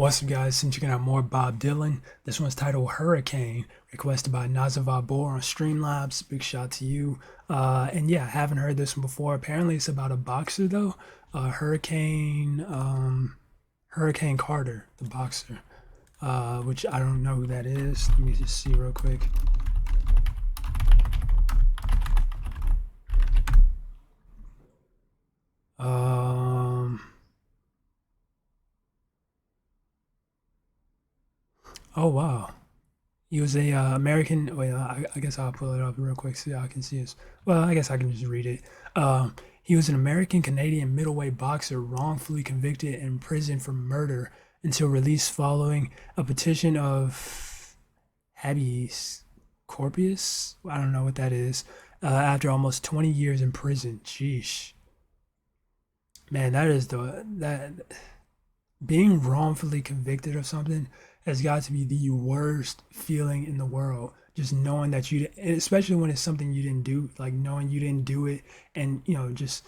What's up, guys? Since you're gonna have more Bob Dylan, this one's titled Hurricane, requested by Nazava Bor on Streamlabs. Big shout to you. And yeah, I haven't heard this one before. Apparently, it's about a boxer though. Hurricane Carter, the boxer. Which I don't know who that is. Let me just see real quick. Oh wow. He was a American. Wait, I guess I'll pull it up real quick so y'all can see his. Well, I guess I can just read it. He was an American Canadian middleweight boxer wrongfully convicted and imprisoned for murder until release following a petition of habeas corpus. I don't know what that is. After almost 20 years in prison. Sheesh. Man, that being wrongfully convicted of something has got to be the worst feeling in the world. Just knowing that especially when it's something you didn't do, like knowing you didn't do it, and just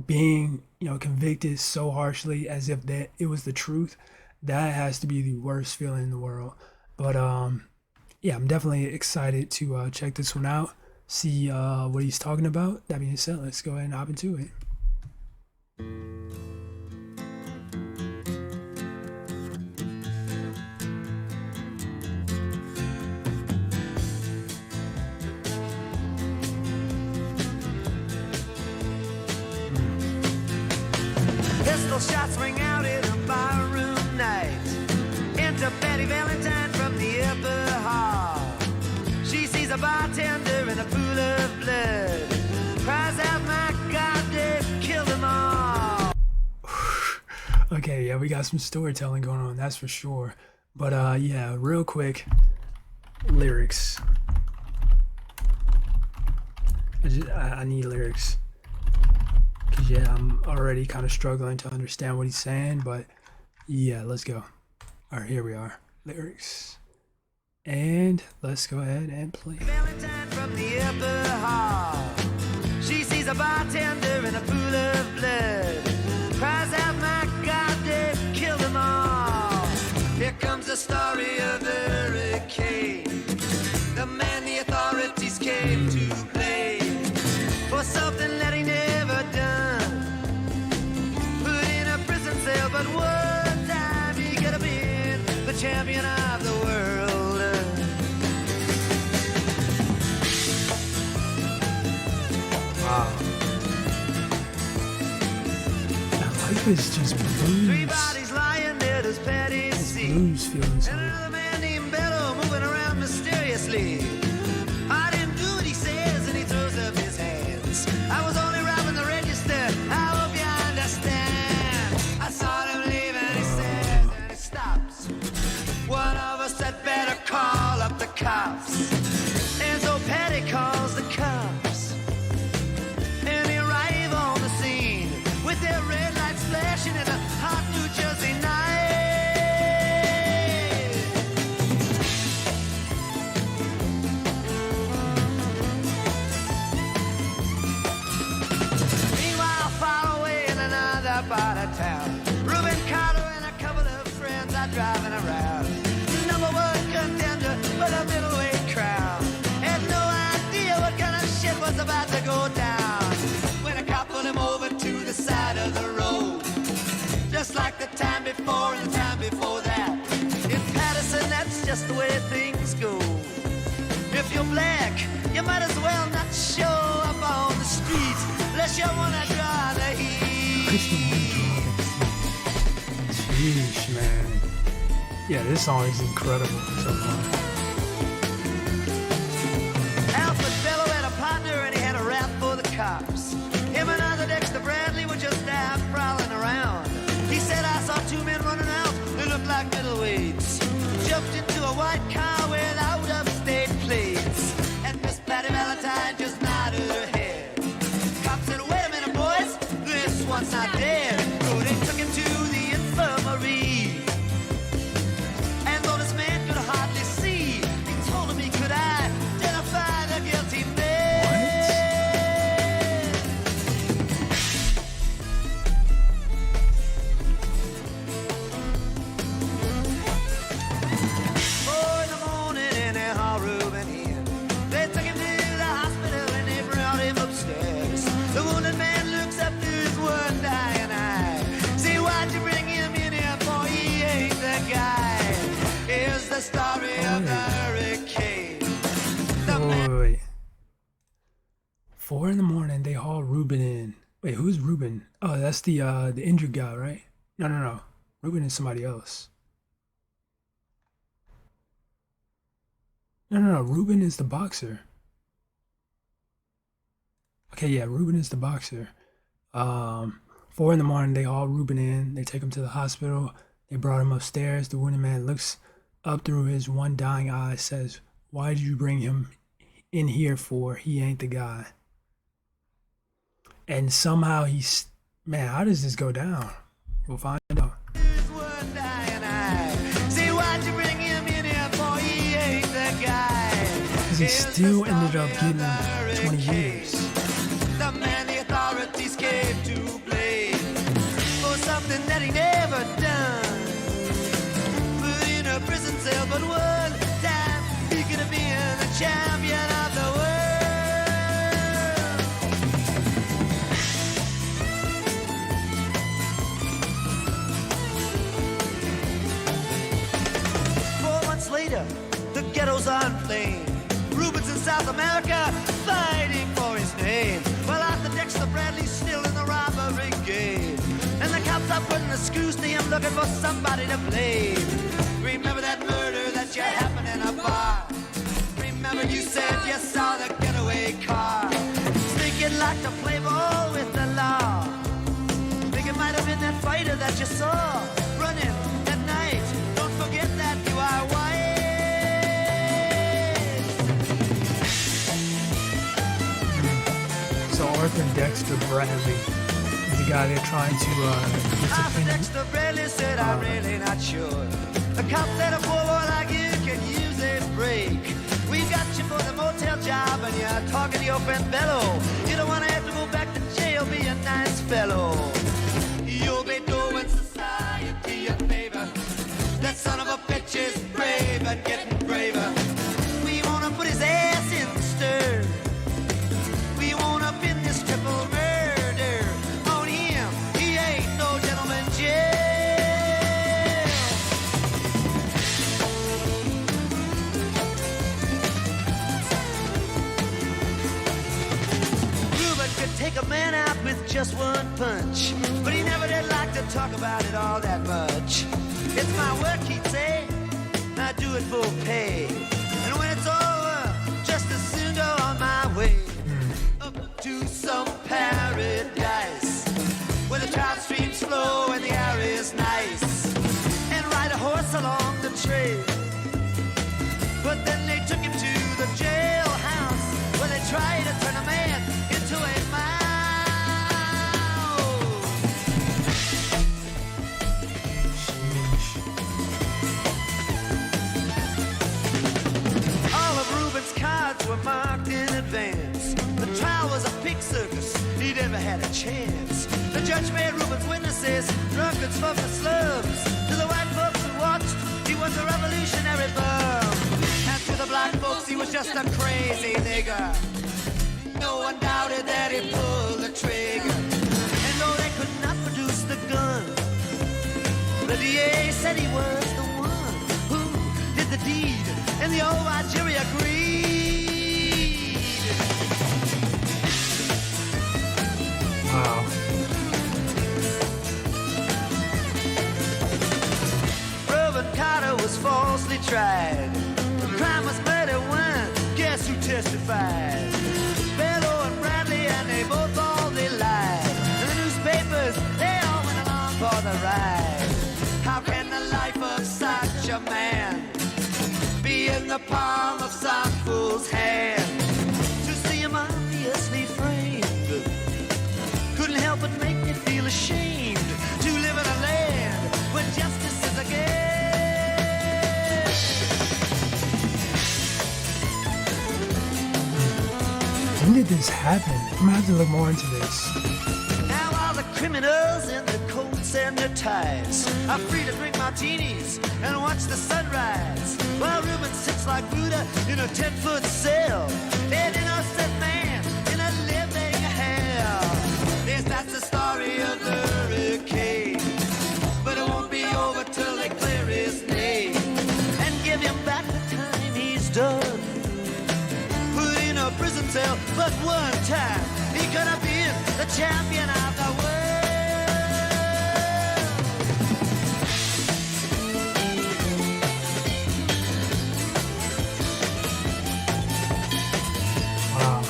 being convicted so harshly as if that it was the truth. That has to be the worst feeling in the world. But yeah, I'm definitely excited to check this one out, see what he's talking about. That being said, let's go ahead and hop into it. Pistol shots ring out in a barroom night. Enter Betty Valentine from the upper hall. She sees a bartender in a pool of blood. Cries out, my God, they've killed them all. Okay, yeah, we got some storytelling going on, that's for sure. But yeah, real quick, lyrics. I need lyrics. Cause yeah, I'm already kind of struggling to understand what he's saying, but yeah, let's go. All right, here we are, lyrics, and let's go ahead and play. Valentine from the upper hall. She sees a bartender in a pool of blood. Cries out, my God, they've killed them all. Here comes the story of the hurricane. The man the authorities came to blame for something that he never done. Put in a prison cell, but one time he could have been the champion of the world. Wow. Life is just blues. Three bodies lying there, does Patty see? Blues feelings. And another man named Bello moving around mysteriously. I didn't do what he says, and he throws up his hands. I was only robbing the register. I hope you understand. I saw him leave, and he says, and he stops. One of us had better call up the cops. And so Patty calls the cops. And they arrive on the scene with their red lights flashing in a hot New Jersey night. Meanwhile, far away in another part of town, Reuben Carter and a couple of friends are driving around. Number one contender for the middleweight crown. Had no idea what kind of shit was about to go down. When a cop pulled him over to the side of the road. Just like the time before and the time before that. In Patterson, that's just the way things go. If you're black, you might as well not show up on the streets unless you wanna draw the heat. Sheesh, man. Yeah, this song is incredible so far. Alfred Bello had a partner and he had a rap for the cops. Him and other Dexter Bradley were just out prowling around. He said, I saw two men running out who looked like middleweights. Jumped into a white car without upstate plates. And Miss Patty Valentine just nodded her head. Cop said, wait a minute, boys, this one's not dead. So they took him to the infirmary. And though this man could hardly see, he told him he could identify the guilty man. the story of the hurricane. The Wait. 4 in the morning, they haul Ruben in. Wait, who's Ruben? Oh, that's the injured guy, right? No. Ruben is somebody else. No. Ruben is the boxer. Okay, yeah, Ruben is the boxer. 4 in the morning, they haul Ruben in. They take him to the hospital. They brought him upstairs. The wounded man looks up through his one dying eye, says, "Why did you bring him in here for? He ain't the guy." And somehow he's, man, how does this go down? We'll find out. one dying eye. See, why'd you bring him in here for? He ain't the guy. Because he still ended up getting 20 years. The man the authorities came to blame for something that he never done. Put in a prison cell, but one time he could have been the champion of the world. Later, the ghetto's on flame. Ruben's in South America, fighting for his name. Well, Arthur Dexter Bradley's still in the robbery game. And the cops are putting the screws to him, looking for somebody to blame. Remember that murder that you happened in a bar? Remember you said you saw the getaway car, sneaking like to play ball with the law. Think it might have been that fighter that you saw running at night. Don't forget that you are white. So Arthur Dexter Bradley is the guy they're trying to get to Arthur pin. Dexter Bradley said, "I'm really not sure. The cop said a poor boy like you can use a break. We got you for the motel job and you're talking to your friend Bello. You don't want to have to go back to jail, be a nice fellow. You'll be doing society a favor. That son of a bitch is brave and getting braver. We want to put his ass in the stir. We want to pin this triple murder on him. He ain't no gentleman jail." Ruben could take a man out with just one punch, but he never did like to talk about it all that much. "It's my work," he'd say, "I do it for pay. And when it's over, just as soon go on my way up to some paradise where the trout streams flow and the air is nice, and ride a horse along the trail." But then they took him to the jailhouse where they tried to turn a man into a mouse. All of Ruben's cards were marked in advance. The trial was a pig circus, he never had a chance. The judge made Ruben's witnesses drunkards from the slums. To the white folks who watched, he was a revolutionary bum. And to the black folks, he was just a crazy nigger. No one doubted that he pulled the trigger. And though they could not produce the gun, the DA said he was the one who did the deed, and the old white jury agreed. Wow. Reuben Carter was falsely tried. The crime was murder one. Guess who testified? Bello and Bradley, and they both all they lied. And the newspapers, they all went along for the ride. How can the life of such a man be in the palm of some fool's hand? To see him obviously framed couldn't help but make me feel ashamed to live in a land where justice is a gift. When did this happen? I'm gonna have to look more into this. Now all the criminals in their coats and their ties are free to drink martinis and watch the sunrise, while Ruben sits like Buddha in a 10-foot cell, an innocent man in a living hell. Yes, that's the story of the hurricane, but it won't be over till they clear his name and give him but one time he could have been the champion of the world. Wow.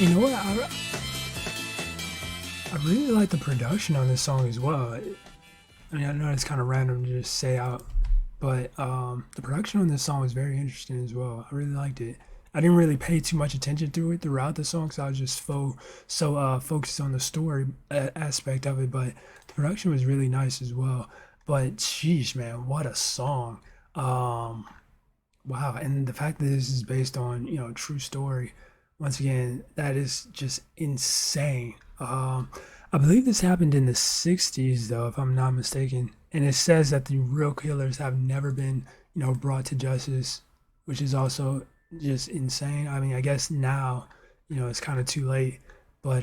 You know what? I really like the production on this song as well. I mean, I know it's kind of random to just say out, but the production on this song was very interesting as well. I really liked it. I didn't really pay too much attention to it throughout the song, so I was just focused on the story aspect of it. But the production was really nice as well. But sheesh, man, what a song! Um, wow, and the fact that this is based on a true story, once again, that is just insane. I believe this happened in the 60s, though, if I'm not mistaken. And it says that the real killers have never been, brought to justice, which is also just insane. I mean, I guess now, it's kind of too late. But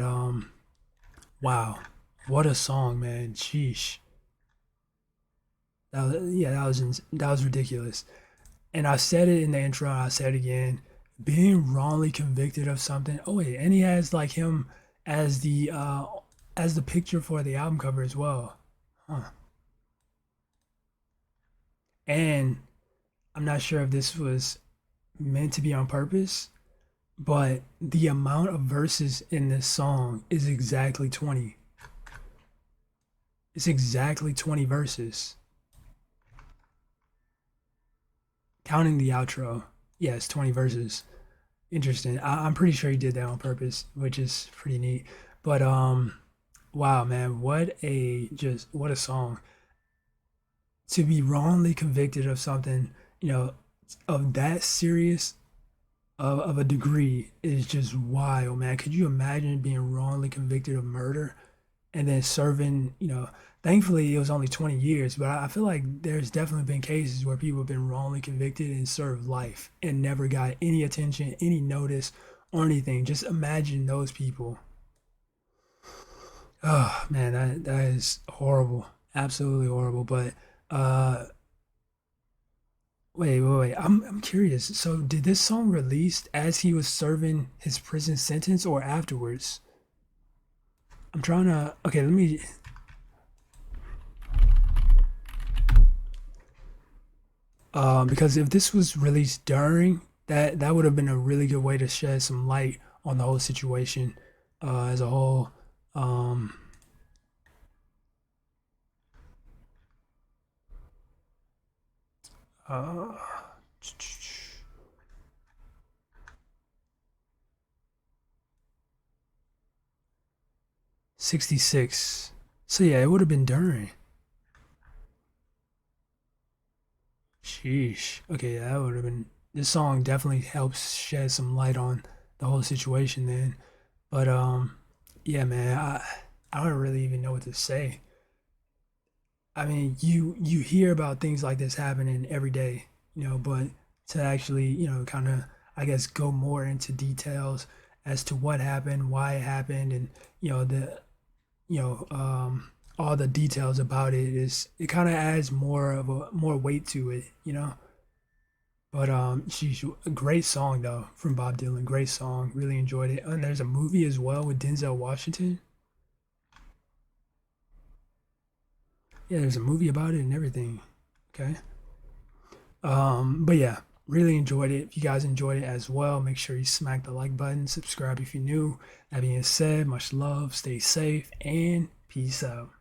wow, what a song, man. Sheesh. Yeah, that was ridiculous. And I said it in the intro, and I said it again. Being wrongly convicted of something. Oh wait, and he has like him as the picture for the album cover as well. Huh. And I'm not sure if this was meant to be on purpose, but the amount of verses in this song is exactly 20. It's exactly 20 verses. Counting the outro. Yeah, it's 20 verses. Interesting. I'm pretty sure he did that on purpose, which is pretty neat. But wow, man, what a song. To be wrongly convicted of something, of that serious of a degree is just wild, man. Could you imagine being wrongly convicted of murder and then serving, thankfully it was only 20 years, but I feel like there's definitely been cases where people have been wrongly convicted and served life and never got any attention, any notice, or anything. Just imagine those people. Oh man, that is horrible, absolutely horrible. But uh, wait. I'm curious. So, did this song released as he was serving his prison sentence or afterwards? I'm trying to. Okay, let me. Because if this was released during that, that would have been a really good way to shed some light on the whole situation as a whole. Um, uh, 66. So yeah, it would have been during. Sheesh. Okay, yeah, that would have been. This song definitely helps shed some light on the whole situation then. But yeah, man, I don't really even know what to say. I mean, you hear about things like this happening every day, but to actually, kind of, I guess, go more into details as to what happened, why it happened, and the all the details about it kind of adds more weight to it. But she's a great song though from Bob Dylan. Great song, really enjoyed it. And there's a movie as well with Denzel Washington. Yeah, there's a movie about it and everything. Okay. But yeah, really enjoyed it. If you guys enjoyed it as well, make sure you smack the like button, subscribe if you're new. That being said, much love, stay safe, and peace out.